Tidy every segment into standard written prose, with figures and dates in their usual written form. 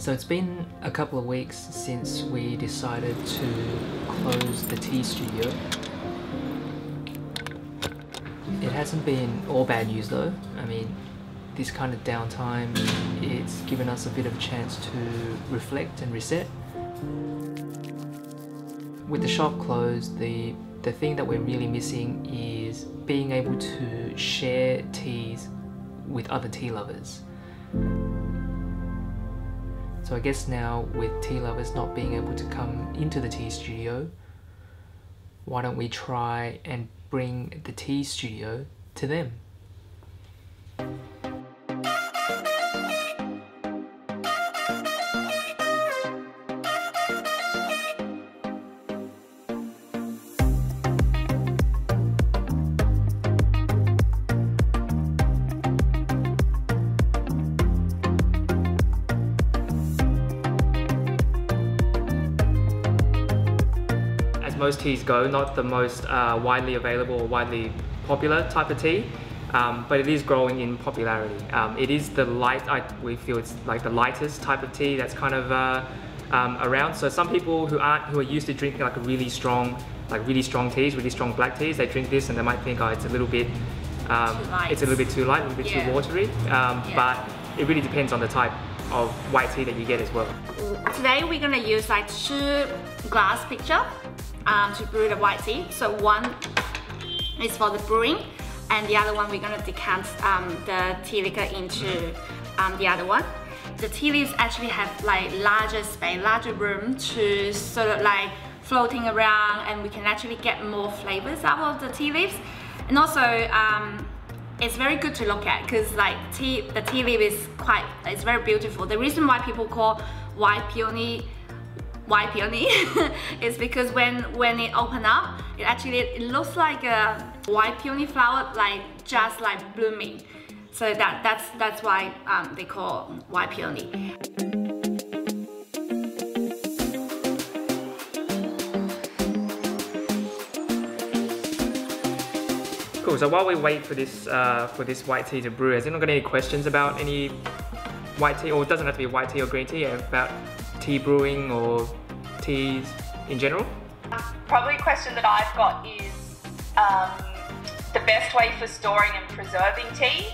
So it's been a couple of weeks since we decided to close the tea studio. It hasn't been all bad news though. I mean, this kind of downtime, it's given us a bit of a chance to reflect and reset. With the shop closed, the thing that we're really missing is being able to share teas with other tea lovers. So I guess now with tea lovers not being able to come into the tea studio, why don't we try and bring the tea studio to them? Most teas go, not the most widely available or widely popular type of tea, but it is growing in popularity. It is the light, we feel it's like the lightest type of tea that's kind of around. So some people who are used to drinking like a really strong teas, really strong black teas, they drink this and they might think, oh, it's a little bit too light, a little bit too watery. But it really depends on the type of white tea that you get as well. Today we're gonna use like 2 glass pitcher to brew the white tea. So one is for the brewing, and the other one we're gonna decant the tea liquor into the other one. The tea leaves actually have like larger space, larger room to sort of like floating around, and we can actually get more flavors out of the tea leaves. And also it's very good to look at because like the tea leaf is very beautiful. The reason why people call white peony is because when it open up, it looks like a white peony flower, like just like blooming. So that's why they call white peony. Cool. So while we wait for this white tea to brew, has anyone got any questions about any white tea, or it doesn't have to be white tea or green tea, about tea brewing or teas in general? Probably a question that I've got is the best way for storing and preserving tea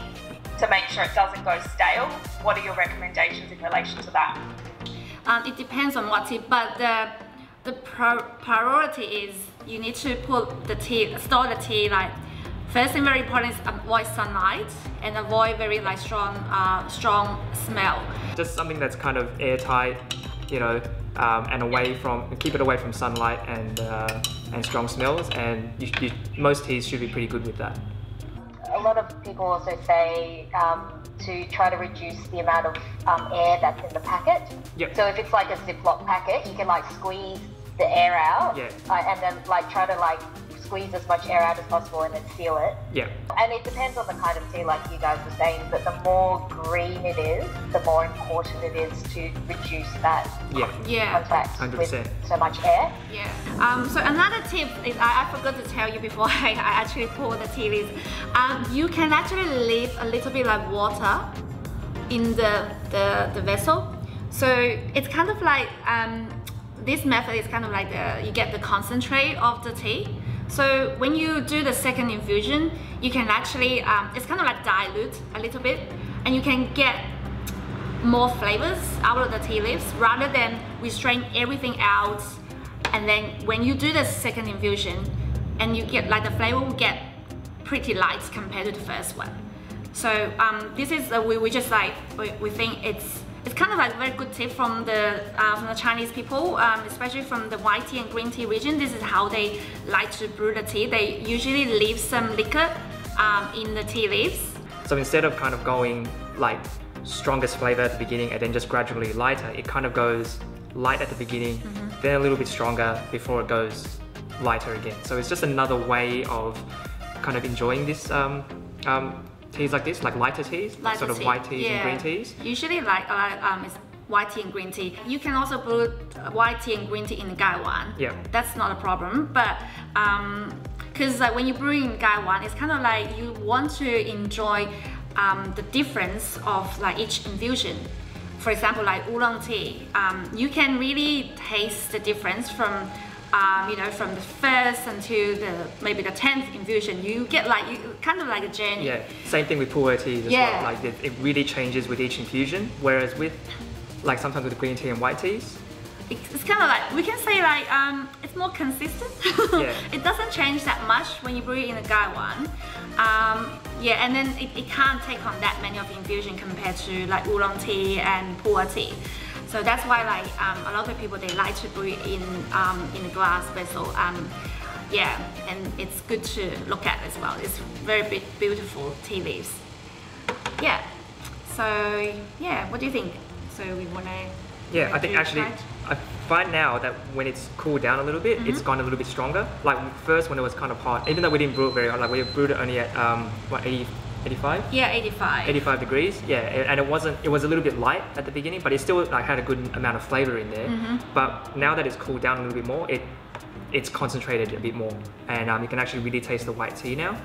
to make sure it doesn't go stale. What are your recommendations in relation to that? It depends on what tea, but the priority is you need to store the tea like, first thing very important is avoid sunlight and avoid very like strong smell. Just something that's kind of airtight, you know, and keep it away from sunlight and strong smells, and most teas should be pretty good with that. A lot of people also say to try to reduce the amount of air that's in the packet. Yep. So if it's like a Ziploc packet, you can like squeeze the air out, and then like try to like squeeze as much air out as possible and then seal it. Yeah. And it depends on the kind of tea, like you guys were saying, but the more green it is, the more important it is to reduce that contact 100%. with so much air. Yeah. So another tip is, I forgot to tell you before I actually pour the tea leaves. You can actually leave a little bit like water in the vessel. So it's kind of like, this method is kind of like you get the concentrate of the tea. So when you do the second infusion, you can actually, it's kind of like dilute a little bit, and you can get more flavors out of the tea leaves rather than we strain everything out. And then when you do the second infusion, and you get like the flavor will get pretty light compared to the first one. So this is we just like we think it's kind of like a very good tip from the Chinese people, especially from the white tea and green tea region. This is how they like to brew the tea. They usually leave some liquor in the tea leaves. So instead of kind of going like strongest flavor at the beginning and then just gradually lighter, it kind of goes light at the beginning, then a little bit stronger before it goes lighter again. So it's just another way of kind of enjoying this teas like this, like lighter teas, like sort of white teas and green teas. Usually like it's white tea and green tea. You can also brew white tea and green tea in gaiwan. Yeah. That's not a problem, but because like when you brew in gaiwan, it's kind of like you want to enjoy the difference of like each infusion. for example, like oolong tea, you can really taste the difference from you know, from the first until maybe the 10th infusion. You get like kind of like a journey. Yeah, same thing with pu'er teas as well. Like it really changes with each infusion. Whereas with like sometimes with the green tea and white teas, it's kind of like, we can say like it's more consistent. It doesn't change that much when you brew it in a Gai one. Yeah, and then it can't take on that many of infusion compared to like oolong tea and pu'er tea. So that's why like a lot of people, they like to brew it in a glass vessel. Yeah, and it's good to look at as well. It's very beautiful tea leaves. Yeah. So yeah, what do you think? So we wanna. Yeah, I think actually I find now that when it's cooled down a little bit, it's gone a little bit stronger. Like first when it was kind of hot, even though we didn't brew it very hot, like we brewed it only at what, 85? Yeah, 85. 85 degrees, yeah, and it was a little bit light at the beginning, but it still like had a good amount of flavor in there. But now that it's cooled down a little bit more, it's concentrated a bit more, and you can actually really taste the white tea now.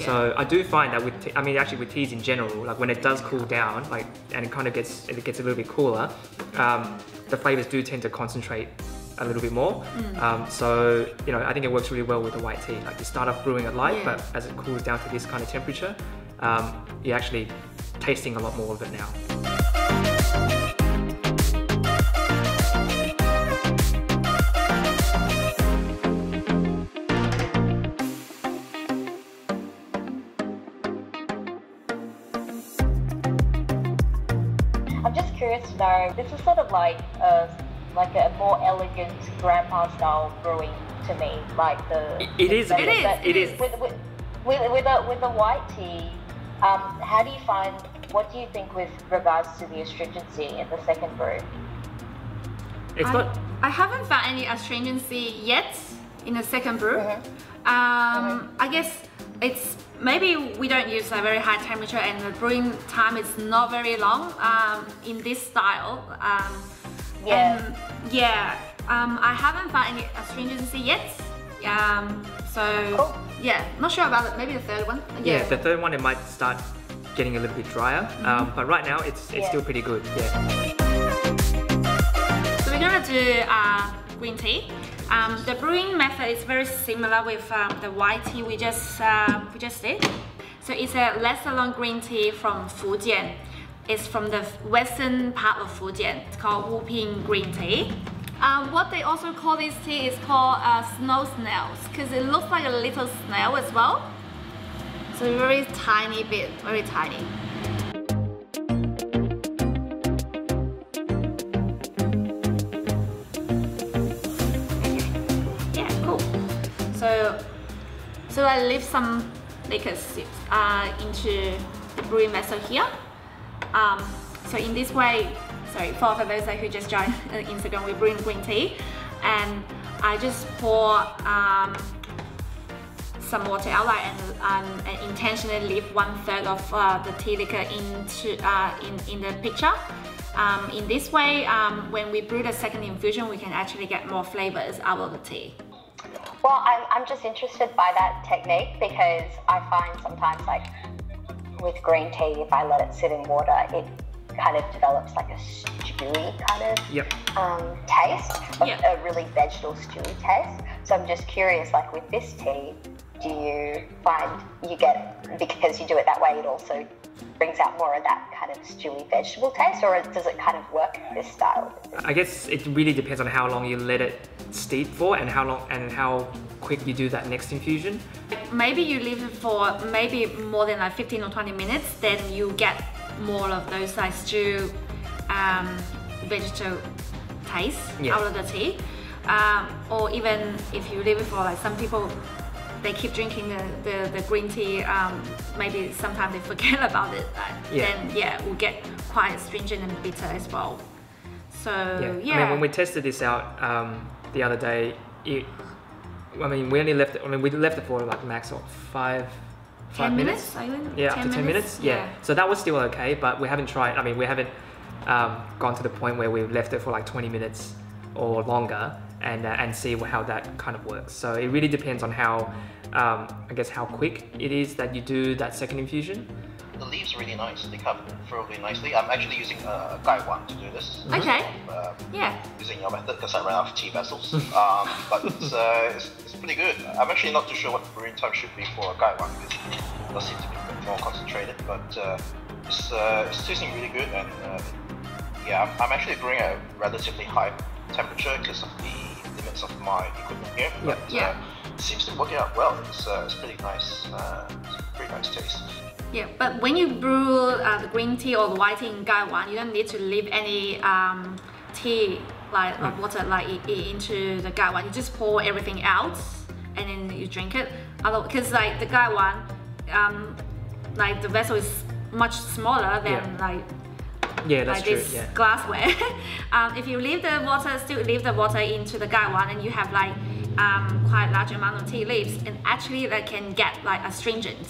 So I do find that with actually with teas in general, like when it does cool down, like, and it kind of gets a little bit cooler, the flavors do tend to concentrate a little bit more. So you know, I think it works really well with the white tea. Like you start off brewing it light, but as it cools down to this kind of temperature, you're actually tasting a lot more of it now. I'm just curious to know, this is sort of like a more elegant grandpa style brewing to me, like the. It is. With the white tea, how do you find? What do you think with regards to the astringency in the second brew? I haven't found any astringency yet in the second brew. I guess it's maybe we don't use a very high temperature and the brewing time is not very long in this style. I haven't found any astringency yet. So yeah, not sure about it. Maybe the third one. Yeah, the third one it might start getting a little bit drier, but right now it's still pretty good. Yeah. So we're gonna do green tea. The brewing method is very similar with the white tea we just did. So it's a lesser long green tea from Fujian. It's from the western part of Fujian. It's called Wuping green tea. What they also call this tea is called snow snails, because it looks like a little snail as well. So very tiny bit, very tiny. Yeah, cool. So I leave some liquors into the brewing vessel here. So in this way, sorry, for those who just joined Instagram, we're brewing green tea, and I just pour some water outline and intentionally leave 1/3 of the tea liquor into in the pitcher. In this way, when we brew the second infusion, we can actually get more flavors out of the tea. Well, I'm just interested by that technique because I find sometimes like with green tea, if I let it sit in water, it kind of develops like a stewy kind of taste, a really vegetal stewy taste. So I'm just curious, like with this tea, do you find you get, because you do it that way, it also brings out more of that kind of stewy vegetable taste, or does it kind of work this style? I guess it really depends on how long you let it steep for and how quick you do that next infusion. Maybe you leave it for maybe more than like 15 or 20 minutes, then you get more of those like stew vegetable taste out of the tea. Or even if you leave it for like some people, they keep drinking the green tea, maybe sometimes they forget about it, then we'll get quite astringent and bitter as well. So I mean, when we tested this out the other day, we only left it. We left it for like max of 5 minutes. Yeah, up to 10 minutes. Yeah. So that was still okay, but we haven't tried. I mean, we haven't gone to the point where we've left it for like 20 minutes or longer and see how that kind of works. So it really depends on how, I guess, how quick it is that you do that second infusion. the leaves are really nice. They come through really nicely. I'm actually using a Gaiwan to do this. Okay. Yeah. Using your method because I ran out of tea vessels. But it's pretty good. I'm actually not too sure what the brewing time should be for a Gaiwan because it does seem to be a bit more concentrated. But it's tasting really good, and yeah, I'm actually brewing at a relatively high temperature because of the limits of my equipment here. But it seems to be working out well. It's pretty nice. Pretty nice taste. Yeah, but when you brew the green tea or the white tea in Gaiwan, you don't need to leave any tea like water like into the Gaiwan. You just pour everything out and then you drink it. Because like the Gaiwan, like the vessel is much smaller than like this glassware. If you leave the water, still leave the water into the Gaiwan, and you have like quite large amount of tea leaves, and actually that can get like astringent.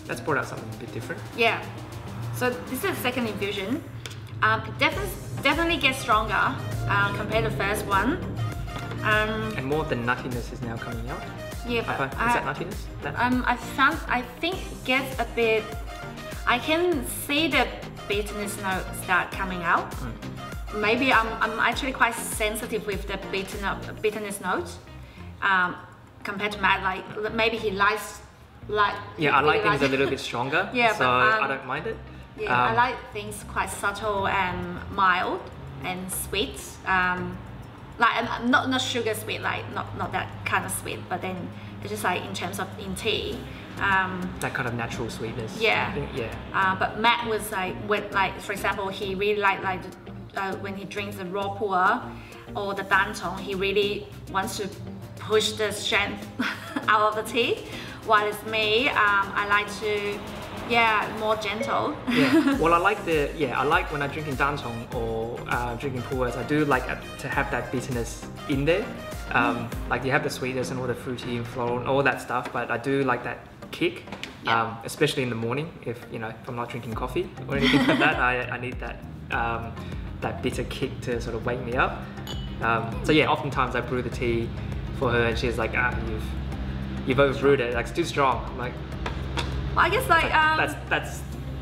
That's brought out something a bit different. Yeah. So this is the second infusion. It definitely gets stronger compared to the first one. And more of the nuttiness is now coming out. Yeah, but is that nuttiness? I think it gets a bit. I can see the bitterness note start coming out. Maybe I'm actually quite sensitive with the bitterness note compared to Matt. Like maybe he likes I like things a little bit stronger. Yeah, so I don't mind it. Yeah, I like things quite subtle and mild and sweet. Like not sugar sweet, like not that kind of sweet, but then it's just like in terms of in tea. That kind of natural sweetness. Yeah. Yeah. But Matt was like, for example, he really liked when he drinks the raw pu'er or the dantong, he really wants to push the strength out of the tea. While it's me, I like to, more gentle. Yeah. Well, I like when I drink in dantong or drinking pu'ers, I do like to have that bitterness in there. Like you have the sweetness and all the fruity and floral and all that stuff, but I do like that kick, especially in the morning. If I'm not drinking coffee or anything like that, I need that bitter kick to sort of wake me up. So yeah, oftentimes I brew the tea for her, and she's like, you've overbrewed it. Like it's too strong. I'm like, well, I guess like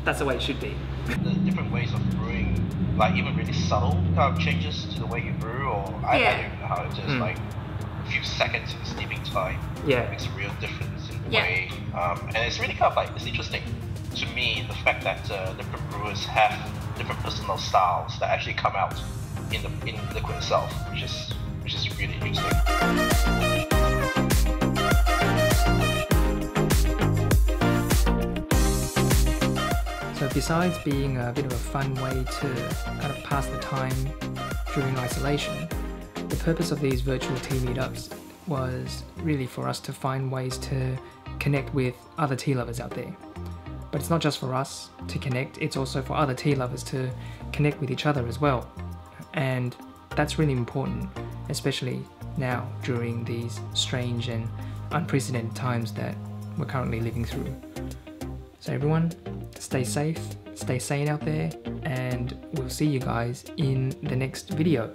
that's the way it should be. The different ways of brewing, like even really subtle kind of changes to the way you brew, or I don't even know how it is. Like a few seconds in steeping time, makes a real difference in the way. And it's really kind of like, it's interesting to me the fact that different brewers have different personal styles that actually come out in the liquid itself, which is really interesting. So besides being a bit of a fun way to kind of pass the time during isolation, the purpose of these virtual tea meetups was really for us to find ways to connect with other tea lovers out there. But it's not just for us to connect, it's also for other tea lovers to connect with each other as well. And that's really important, especially now during these strange and unprecedented times that we're currently living through. So everyone, stay safe, stay sane out there, and we'll see you guys in the next video.